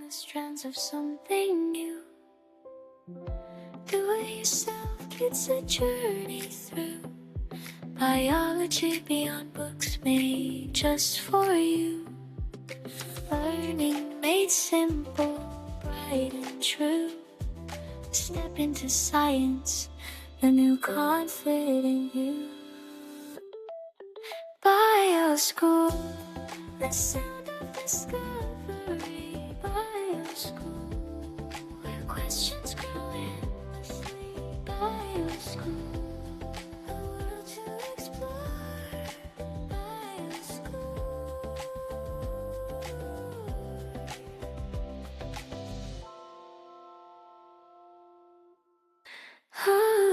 the strands of something new. Do it yourself, it's a journey through biology beyond books, made just for you. Learning made simple, bright and true. Step into science, the new confident you. Bioskool, the sound of discovery. Bioskool, where questions grow endlessly. Bioskool, a world to explore. Bioskool. Ah.